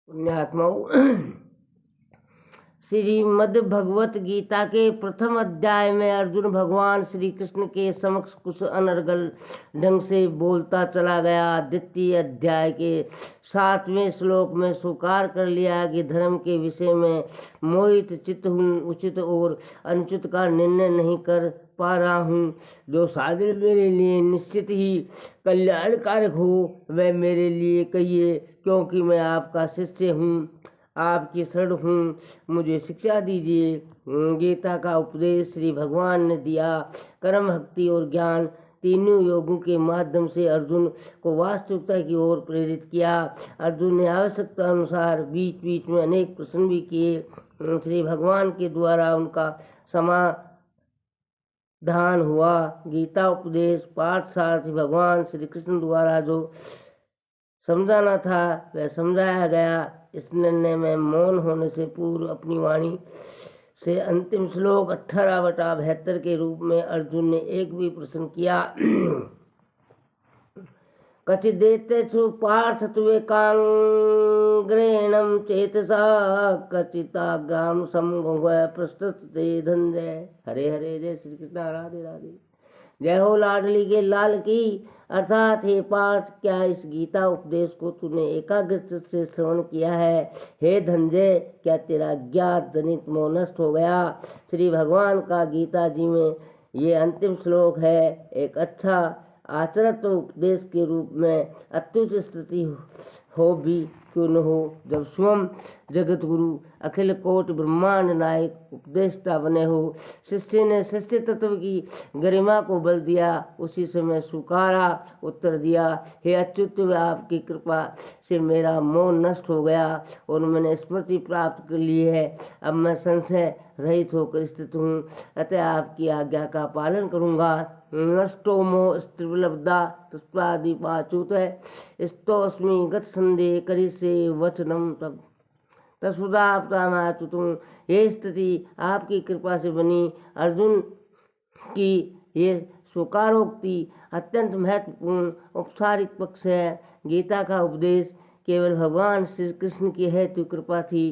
पुण्यात्माओं, श्रीमद् भगवत गीता के प्रथम अध्याय में अर्जुन भगवान श्री कृष्ण के समक्ष कुछ अनर्गल ढंग से बोलता चला गया। द्वितीय अध्याय के 7वें श्लोक में स्वीकार कर लिया कि धर्म के विषय में मोहित चित्त हूँ, उचित और अनुचित का निर्णय नहीं कर पा रहा हूँ। जो साधन मेरे लिए निश्चित ही कल्याणकारक हो वह मेरे लिए कहिए, क्योंकि मैं आपका शिष्य हूँ, आपकी शरण हूँ, मुझे शिक्षा दीजिए। गीता का उपदेश श्री भगवान ने दिया। कर्म, भक्ति और ज्ञान तीनों योगों के माध्यम से अर्जुन को वास्तविकता की ओर प्रेरित किया। अर्जुन ने आवश्यकता अनुसार बीच बीच में अनेक प्रश्न भी किए। श्री भगवान के द्वारा उनका समाधान हुआ। गीता उपदेश पाठशाला भगवान श्री कृष्ण द्वारा जो समझाना था वह समझाया गया। इस निर्णय में मौन होने से पूर्व अपनी वाणी से अंतिम श्लोक 18/72 के रूप में अर्जुन ने एक भी प्रश्न किया। कचिदेतेषु पार्थ त्विकाग्रेणं चेतसा कचिताग्राम समूह प्रस्तुते धनंजय। हरे हरे। जय श्री कृष्ण। राधे राधे। जय हो लाडली के लाल की। अर्थात हे पार्थ, क्या इस गीता उपदेश को तूने एकाग्र चित्त से श्रवण किया है? हे धनंजय, क्या तेरा ज्ञात जनित मोह नष्ट हो गया? श्री भगवान का गीता जी में ये अंतिम श्लोक है। एक अच्छा आचरित उपदेश के रूप में अत्युच्च स्थिति हो भी क्यों न हो, जब स्वयं जगत गुरु अखिल कोटि ब्रह्मांड नायक उपदेष्टा बने हो। शिष्य ने शिष्य तत्व की गरिमा को बल दिया, उसी समय स्वीकारा उत्तर दिया, हे अच्युत, आपकी कृपा से मेरा मोह नष्ट हो गया और मैंने स्मृति प्राप्त कर ली है। अब मैं संशय रहित होकर स्थित हूँ, अतः आपकी आज्ञा का पालन करूँगा। नष्टो मोह स्त्रिवलब्धा तस्वादीपाच्युत है स्तोस्मी गत संदेह करी से वचनम तब तस्वदाप्तामाच्युतुम। ये स्थिति आपकी कृपा से बनी। अर्जुन की ये स्वीकारोक्ति अत्यंत महत्वपूर्ण औपचारिक पक्ष है। गीता का उपदेश केवल भगवान श्री कृष्ण की हेतु कृपा थी।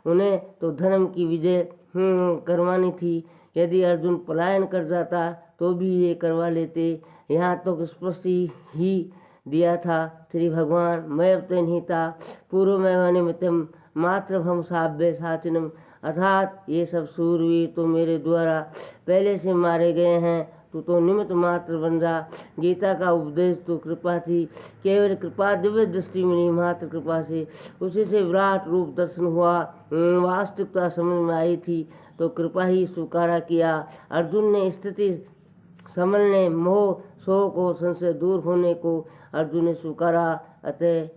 उन्हें तो धर्म की विजय करवानी थी। यदि अर्जुन पलायन कर जाता तो भी ये करवा लेते। यहाँ तो स्पष्ट ही दिया था, श्री भगवान मैं अवतनिता पूर्व में निमित्तम मात्र हम साभ्य साचिनम। अर्थात ये सब सूरवीर तो मेरे द्वारा पहले से मारे गए हैं, तू तो निमित्त मात्र बन जा। गीता का उपदेश तो कृपा थी, केवल कृपा, दिव्य दृष्टि मिली मात्र कृपा से। उसी से विराट रूप दर्शन हुआ, वास्तविकता समझ में आई थी तो कृपा ही स्वीकारा किया। अर्जुन ने स्थिति समझने, मोह शोक और संशय दूर होने को अर्जुन ने स्वीकारा। अतः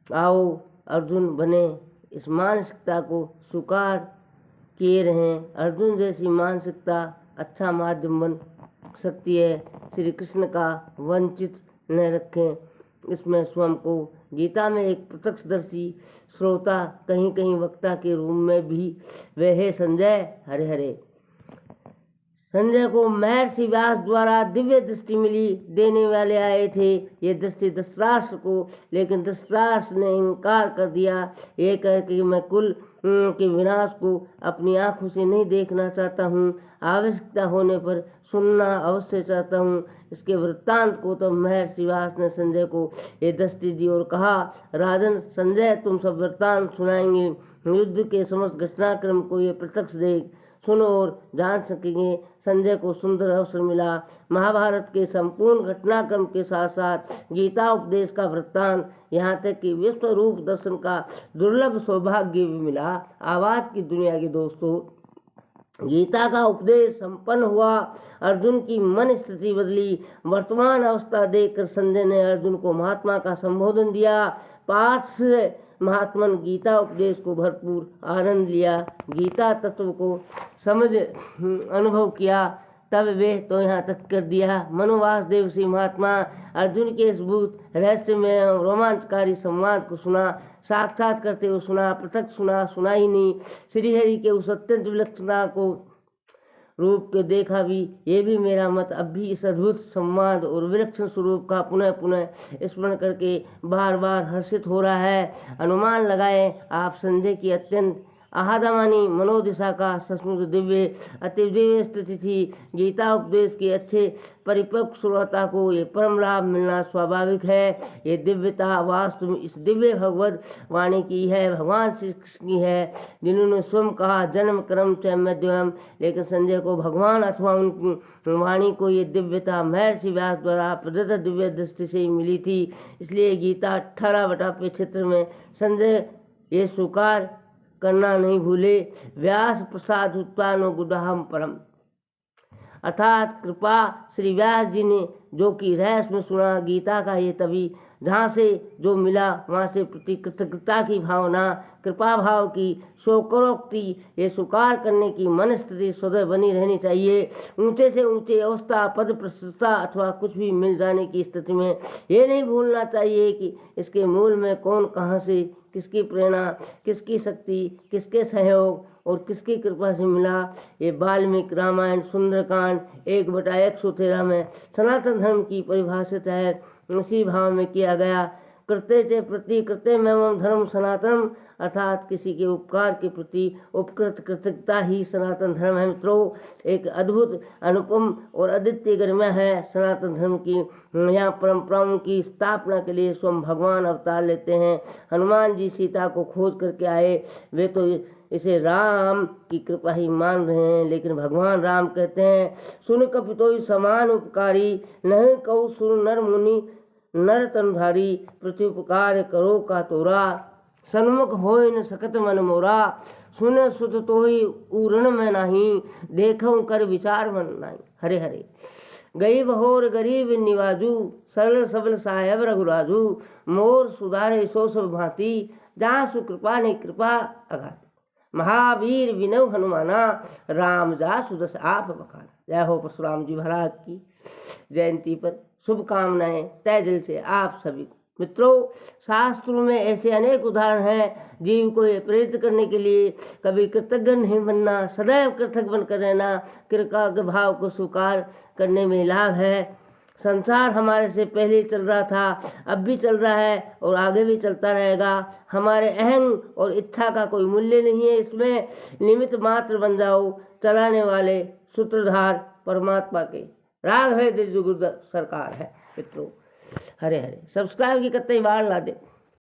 आओ अर्जुन बने, इस मानसिकता को स्वीकार किए रहें। अर्जुन जैसी मानसिकता अच्छा माध्यम बन सकती है। श्री कृष्ण का वंचित न रखें। इसमें स्वयं को गीता में एक प्रत्यक्षदर्शी श्रोता, कहीं कहीं वक्ता के रूप में भी वे है संजय। हरे हरे। संजय को महर्षि व्यास द्वारा दिव्य दृष्टि मिली। देने वाले आए थे ये दृष्टि धृतराष्ट्र को, लेकिन धृतराष्ट्र ने इनकार कर दिया। ये कह कि मैं कुल के विनाश को अपनी आंखों से नहीं देखना चाहता हूँ, आवश्यकता होने पर सुनना अवश्य चाहता हूँ। इसके वृत्तांत को तो महर्षि व्यास ने संजय को ये दृष्टि दी और कहा, राजन संजय, तुम सब वृत्तांत सुनाएंगे। युद्ध के समस्त घटनाक्रम को ये प्रत्यक्ष देख सुनो और जान सकेंगे। संजय को सुंदर अवसर मिला। महाभारत के संपूर्ण घटनाक्रम के साथ साथ गीता उपदेश का वृत्तांत, यहाँ तक कि विश्व रूप दर्शन का दुर्लभ सौभाग्य भी मिला। आवाज की दुनिया के दोस्तों, गीता का उपदेश संपन्न हुआ। अर्जुन की मन स्थिति बदली। वर्तमान अवस्था देखकर संजय ने अर्जुन को महात्मा का संबोधन दिया। पाठ से महात्मन गीता उपदेश को भरपूर आनंद लिया, गीता तत्व को समझ अनुभव किया। तब वे तो यहाँ तक कर दिया। मनोवासुदेव श्री महात्मा अर्जुन के इस भूत रहस्य में रोमांचकारी संवाद को सुना, साक्षात करते हुए सुना, पृथक सुना, सुना ही नहीं। श्रीहरि के उस अत्यंत विलक्षणता को रूप के देखा भी, ये भी मेरा मत। अब भी इस अद्भुत संवाद और विलक्षण स्वरूप का पुनः पुनः स्मरण करके बार बार हर्षित हो रहा है। अनुमान लगाए आप संजय की अत्यंत आहादमानी मनोदिशा का सचमुच दिव्य अति दिव्य स्थिति थी। गीता उपदेश के अच्छे परिपक्व श्रोता को ये परम लाभ मिलना स्वाभाविक है। ये दिव्यता वास्तव में इस दिव्य भगवत वाणी की है, भगवान श्री कृष्ण की है, जिन्होंने स्वयं कहा जन्म कर्म च मध्यम। लेकिन संजय को भगवान अथवा उनकी वाणी को ये दिव्यता महर्षि व्यास द्वारा प्रदत्त दिव्य दृष्टि से ही मिली थी। इसलिए गीता 18/75 में संजय ये स्वीकार करना नहीं भूले, व्यास प्रसाद उत्पादनो गुडाहम परम, अर्थात कृपा श्री व्यास जी ने जो कि रहस्य में सुना गीता का ये तभी जहाँ से जो मिला वहाँ से प्रति कृतज्ञता की भावना, कृपा भाव की शोकरोक्ति ये स्वीकार करने की मन स्थिति सदैव बनी रहनी चाहिए। ऊंचे से ऊंचे अवस्था पद प्रस्तुता अथवा कुछ भी मिल जाने की स्थिति में ये नहीं भूलना चाहिए कि इसके मूल में कौन कहाँ से, किसकी प्रेरणा, किसकी शक्ति, किसके सहयोग और किसकी कृपा से मिला। ये वाल्मीकि रामायण सुंदरकांड 1/113 में सनातन धर्म की परिभाषित है, उसी भाव में किया गया। कृत्य च प्रति कृत्यमेवं धर्म सनातनम, अर्थात किसी के उपकार के प्रति उपकृत कृतज्ञता ही सनातन धर्म है। मित्रों, एक अद्भुत अनुपम और अद्वितीय गरिमा है सनातन धर्म की। यहाँ परंपराओं की स्थापना के लिए स्वयं भगवान अवतार लेते हैं। हनुमान जी सीता को खोज करके आए, वे तो इसे राम की कृपा ही मान रहे हैं, लेकिन भगवान राम कहते हैं सुन कपितोई समान उपकारी, नहीं कहूँ सुन नर मुनि नर तनधारी, पृथ्वी उपकार करो का तोरा, सन्मुख होय न सकत मन मोरा, सुन सुत तो ही उरण में नहीं, देखूं कर विचार मन नहीं। हरे हरे गई बहोर गरीब निवाजू, सरल सबल साहेब रघुराजू, मोर सुधारे सो सब भांति, जहाँ सुकृपा ने कृपा अघात, महावीर विनव हनुमाना, राम जा सुदस आप बखाना। जय हो परशुराम जी महाराज की जयंती पर शुभकामनाएं तय दिल से आप सभी को। मित्रों, शास्त्रों में ऐसे अनेक उदाहरण हैं जीव को ये प्रेरित करने के लिए। कभी कृतज्ञ नहीं बनना, सदैव कृतज्ञ बनकर रहना, कृतज्ञ भाव को स्वीकार करने में लाभ है। संसार हमारे से पहले चल रहा था, अब भी चल रहा है और आगे भी चलता रहेगा। हमारे अहंग और इच्छा का कोई मूल्य नहीं है इसमें। निमित्त मात्र बन जाओ, चलाने वाले सूत्रधार परमात्मा के राघवेंद्र जी गुरुदेव सरकार है। मित्रों, हरे हरे। सब्सक्राइब की कतई बार ला दे।